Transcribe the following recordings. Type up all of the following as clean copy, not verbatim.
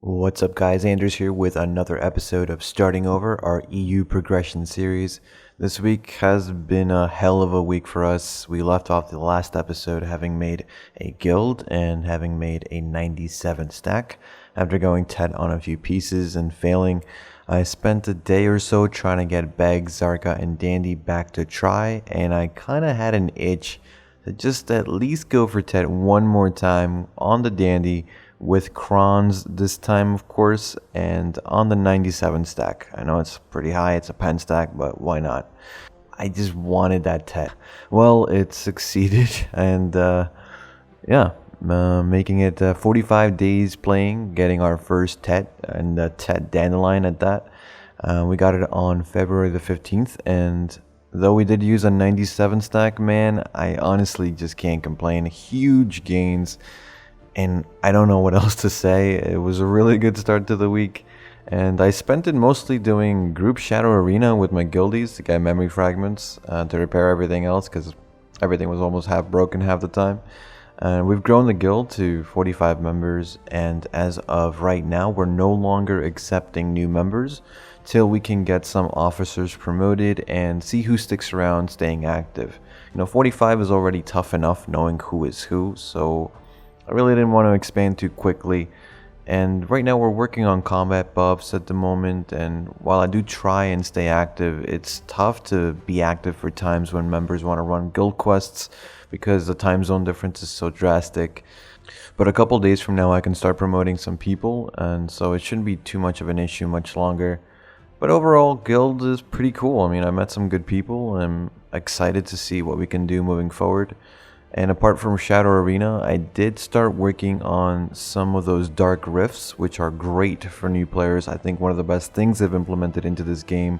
What's up guys, Anders here with another episode of Starting Over, our EU progression series. This week has been a hell of a week for us. We left off the last episode having made a guild and having made a 97 stack. After going TET on a few pieces and failing, I spent a day or so trying to get Bheg, Kzarka, and Dandy back to TRI, and I kinda had an itch to just at least go for TET one more time on the Dandy, with crons this time, of course, and on the 97 stack. I know it's pretty high, it's a pen stack, but why not? I just wanted that TET. Well, it succeeded, and making it 45 days playing, getting our first TET, and the TET Dandelion at that. We got it on February the 15th, and though we did use a 97 stack, man, I honestly just can't complain. Huge gains. And I don't know what else to say. It was a really good start to the week. And I spent it mostly doing group Shadow Arena with my guildies to get memory fragments to repair everything else, because everything was almost half broken half the time. And we've grown the guild to 45 members, and as of right now, we're no longer accepting new members till we can get some officers promoted and see who sticks around staying active. 45 is already tough enough knowing who is who, so I really didn't want to expand too quickly, and right now we're working on combat buffs at the moment, and while I do try and stay active, it's tough to be active for times when members want to run guild quests because the time zone difference is so drastic. But a couple days from now I can start promoting some people, and so it shouldn't be too much of an issue much longer. But overall, guild is pretty cool. I mean, I met some good people, and I'm excited to see what we can do moving forward. And apart from Shadow Arena, I did start working on some of those dark rifts, which are great for new players. I think one of the best things they've implemented into this game.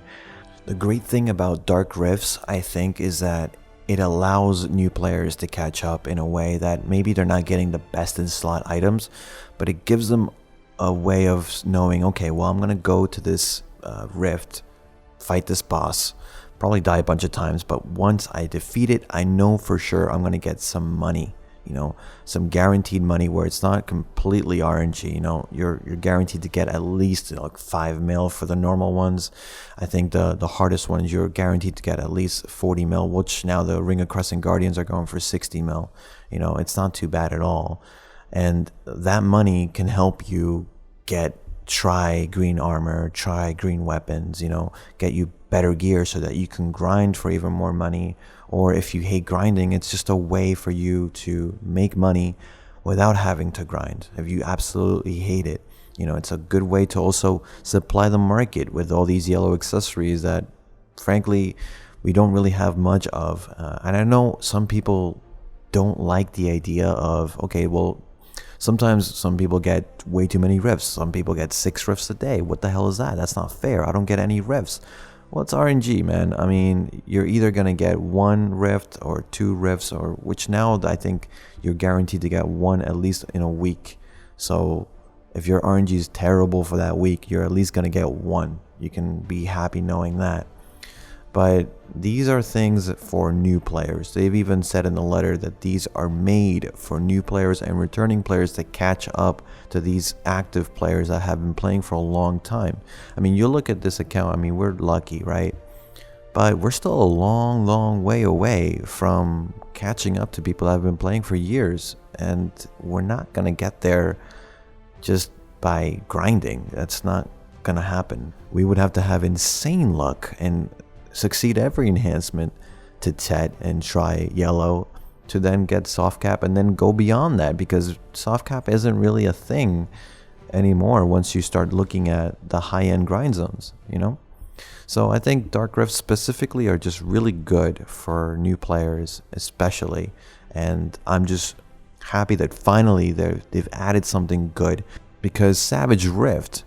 The great thing about dark rifts, I think, is that it allows new players to catch up in a way that maybe they're not getting the best in slot items, but it gives them a way of knowing, okay, well, I'm going to go to this rift, fight this boss, probably die a bunch of times, but once I defeat it, I know for sure I'm going to get some money, some guaranteed money where it's not completely RNG. You're guaranteed to get at least like 5 mil for the normal ones. I think the hardest ones you're guaranteed to get at least 40 mil, which now the Ring of Crescent Guardians are going for 60 mil. It's not too bad at all, and that money can help you try green armor, try green weapons, get you better gear so that you can grind for even more money. Or if you hate grinding, it's just a way for you to make money without having to grind. If you absolutely hate it, it's a good way to also supply the market with all these yellow accessories that frankly we don't really have much of. And I know some people don't like the idea of, okay, well, sometimes some people get way too many rifts. Some people get 6 rifts a day. What the hell is that? That's not fair. I don't get any rifts. Well, it's RNG, man. I mean, you're either going to get 1 rift or 2 rifts, or which now I think you're guaranteed to get 1 at least in a week. So if your RNG is terrible for that week, you're at least going to get 1. You can be happy knowing that. But these are things for new players. They've even said in the letter that these are made for new players and returning players to catch up to these active players that have been playing for a long time. I mean, you look at this account, I mean, we're lucky, right? But we're still a long, long way away from catching up to people that have been playing for years. And we're not going to get there just by grinding. That's not going to happen. We would have to have insane luck and succeed every enhancement to TET and try yellow to then get soft cap and then go beyond that, because soft cap isn't really a thing anymore once you start looking at the high-end grind zones, So I think dark rifts specifically are just really good for new players especially, and I'm just happy that finally they've added something good, because Savage Rift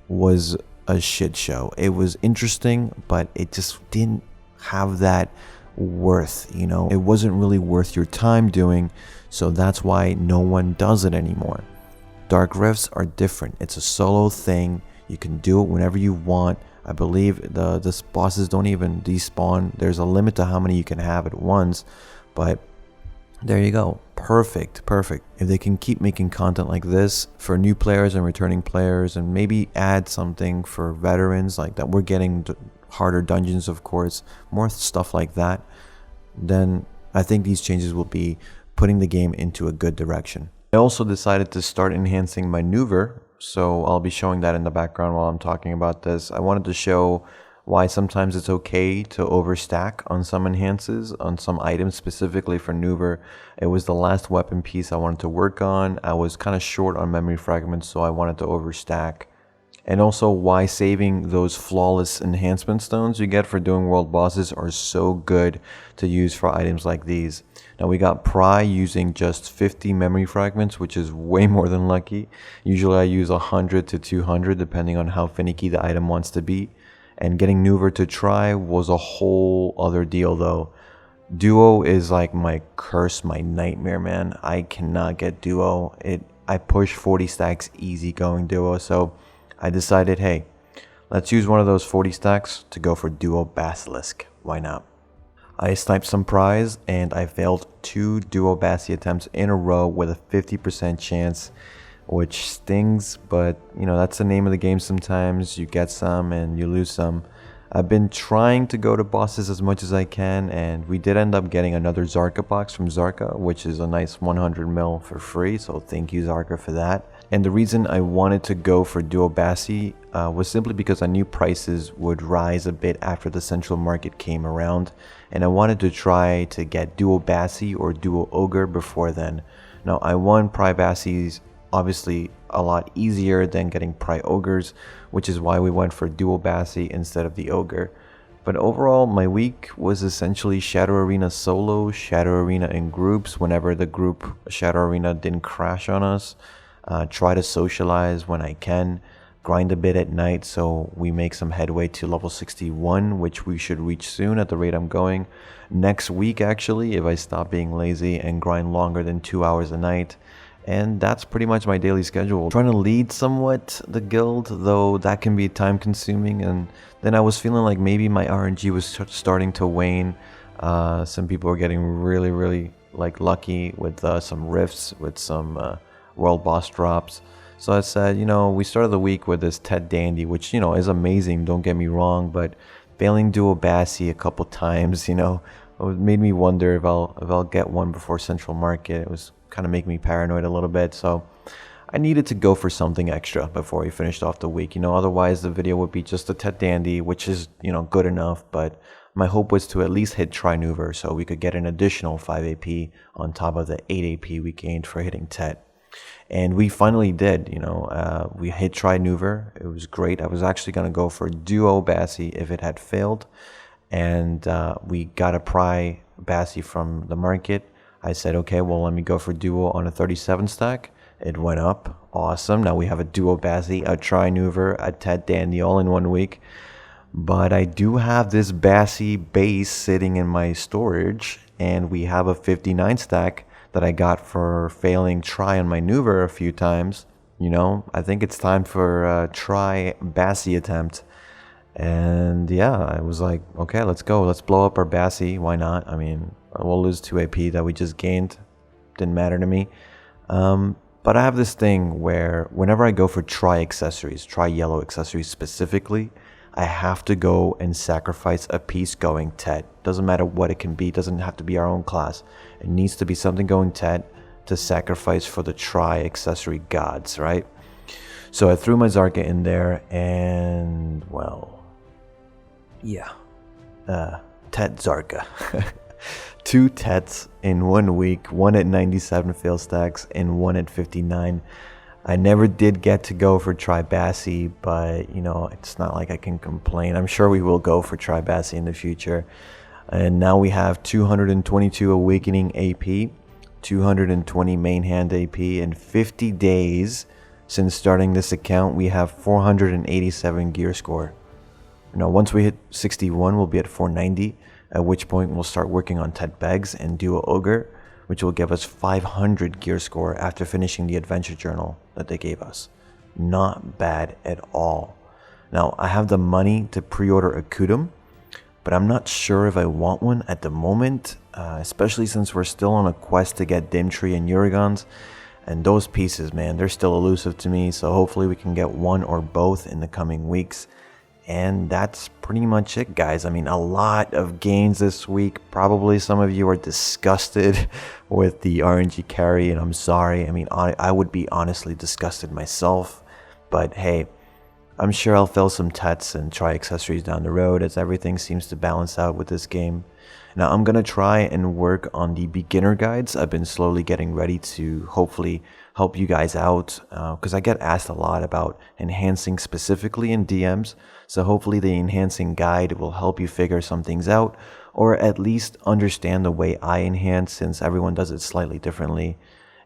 was a shit show. It was interesting, but it just didn't have that worth, It wasn't really worth your time doing, so that's why no one does it anymore. Dark Rifts are different. It's a solo thing. You can do it whenever you want. I believe the bosses don't even despawn. There's a limit to how many you can have at once, but there you go. perfect. If they can keep making content like this for new players and returning players, and maybe add something for veterans, like that we're getting harder dungeons, of course, more stuff like that, then I think these changes will be putting the game into a good direction. I also decided to start enhancing my Nouver, so I'll be showing that in the background while I'm talking about this. I wanted to show why sometimes it's okay to overstack on some enhances, on some items, specifically for Nouver. It was the last weapon piece I wanted to work on. I was kind of short on memory fragments, so I wanted to overstack. And also why saving those flawless enhancement stones you get for doing world bosses are so good to use for items like these. Now we got Pry using just 50 memory fragments, which is way more than lucky. Usually I use 100 to 200 depending on how finicky the item wants to be. And getting Nouver to try was a whole other deal though. Duo is like my curse, my nightmare, man. I cannot get Duo. I push 40 stacks easy going Duo, so I decided, hey, let's use one of those 40 stacks to go for DUO Basilisk. Why not? I sniped some prize and I failed 2 DUO Bassi attempts in a row with a 50% chance, which stings, but you know, that's the name of the game sometimes. You get some and you lose some. I've been trying to go to bosses as much as I can, and we did end up getting another Kzarka box from Kzarka, which is a nice 100 mil for free, so thank you Kzarka for that. And the reason I wanted to go for DUO Bassi was simply because I knew prices would rise a bit after the central market came around, and I wanted to try to get DUO Bassi or DUO Ogre before then. Now I won Pri Bassis obviously a lot easier than getting Pri Ogres, which is why we went for DUO Bassi instead of the Ogre. But overall, my week was essentially Shadow Arena solo, Shadow Arena in groups whenever the group Shadow Arena didn't crash on us. Try to socialize when I can, grind a bit at night so we make some headway to level 61, which we should reach soon at the rate I'm going. Next week actually, if I stop being lazy and grind longer than 2 hours a night. And that's pretty much my daily schedule. Trying to lead somewhat the guild, though that can be time consuming, and then I was feeling like maybe my RNG was starting to wane. Some people were getting really like lucky with some rifts, with some world boss drops. So I said, you know, we started the week with this TET Dandy, which, you know, is amazing, don't get me wrong, but failing DUO Bassi a couple times, you know, it made me wonder if I'll get one before Central Market. It was kind of making me paranoid a little bit, so I needed to go for something extra before we finished off the week, you know, otherwise the video would be just a TET Dandy, which is, you know, good enough, but my hope was to at least hit TRI Nouver so we could get an additional 5 AP on top of the 8 AP we gained for hitting TET. And we finally did, you know, we hit TRI Nouver. It was great. I was actually going to go for DUO Bassi if it had failed. And we got a Pri Bassi from the market. I said, okay, well, let me go for Duo on a 37 stack. It went up. Awesome. Now we have a DUO Bassi, a TRI Nouver, a TET Dandy all in 1 week. But I do have this Bassi base sitting in my storage. And we have a 59 stack that I got for failing TRI on my Nouver a few times. You know, I think it's time for a TRI Bassi attempt. And yeah, I was like, okay, let's go. Let's blow up our Bassi. Why not? I mean, we'll lose 2 AP that we just gained. Didn't matter to me. But I have this thing where whenever I go for TRI accessories, TRI yellow-accessories specifically, I have to go and sacrifice a piece going TET. Doesn't matter what it can be. It doesn't have to be our own class. It needs to be something going TET to sacrifice for the TRI accessory gods, right? So I threw my Kzarka in there and, well, yeah. TET Kzarka. 2 TETs in 1 week, one at 97 fail stacks and one at 59. I never did get to go for TRI Bassi, but you know, it's not like I can complain. I'm sure we will go for TRI Bassi in the future. And now we have 222 Awakening AP, 220 main hand AP, and 50 days since starting this account, we have 487 gear score. Now, once we hit 61, we'll be at 490, at which point we'll start working on TET Bhegs and DUO Ogre, which will give us 500 gear score after finishing the adventure journal that they gave us. Not bad at all. Now, I have the money to pre-order a Kudum, but I'm not sure if I want one at the moment, especially since we're still on a quest to get Dimtree and Uragons. And those pieces, man, they're still elusive to me, so hopefully we can get one or both in the coming weeks. And that's pretty much it, guys. I mean, a lot of gains this week. Probably some of you are disgusted with the RNG carry, and I'm sorry. I mean, I would be honestly disgusted myself. But hey, I'm sure I'll fill some TETs and try accessories down the road, as everything seems to balance out with this game. Now I'm gonna try and work on the beginner guides. I've been slowly getting ready to hopefully help you guys out, because I get asked a lot about enhancing specifically in DMs. So hopefully the enhancing guide will help you figure some things out, or at least understand the way I enhance, since everyone does it slightly differently.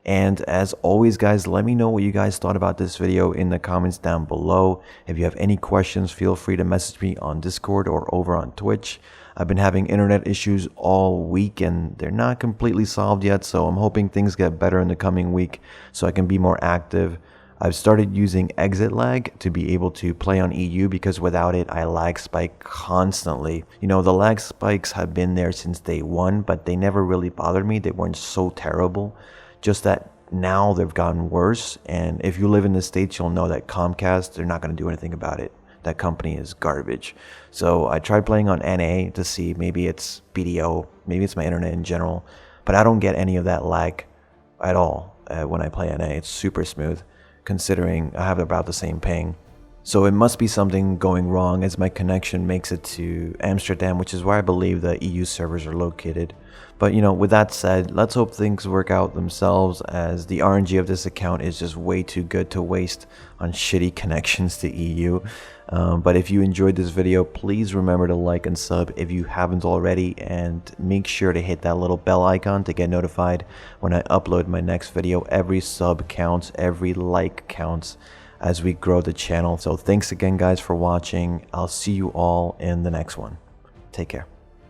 And as always, guys, let me know what you guys thought about this video in the comments down below. If you have any questions, feel free to message me on Discord or over on Twitch. I've been having internet issues all week and they're not completely solved yet, so I'm hoping things get better in the coming week so I can be more active. I've started using exit lag to be able to play on EU, because without it I lag spike constantly. You know, the lag spikes have been there since day one, but they never really bothered me. They weren't so terrible. Just that now they've gotten worse, and if you live in the States, you'll know that Comcast, they're not going to do anything about it. That company is garbage. So I tried playing on NA to see, maybe it's BDO, maybe it's my internet in general, but I don't get any of that lag at all when I play NA. It's super smooth, considering I have about the same ping. So it must be something going wrong, as my connection makes it to Amsterdam, which is where I believe the EU servers are located. But you know, with that said, let's hope things work out themselves, as the RNG of this account is just way too good to waste on shitty connections to EU. But if you enjoyed this video, please remember to like and sub if you haven't already, and make sure to hit that little bell icon to get notified when I upload my next video. Every sub counts, every like counts as we grow the channel. So thanks again, guys, for watching. I'll see you all in the next one. Take care.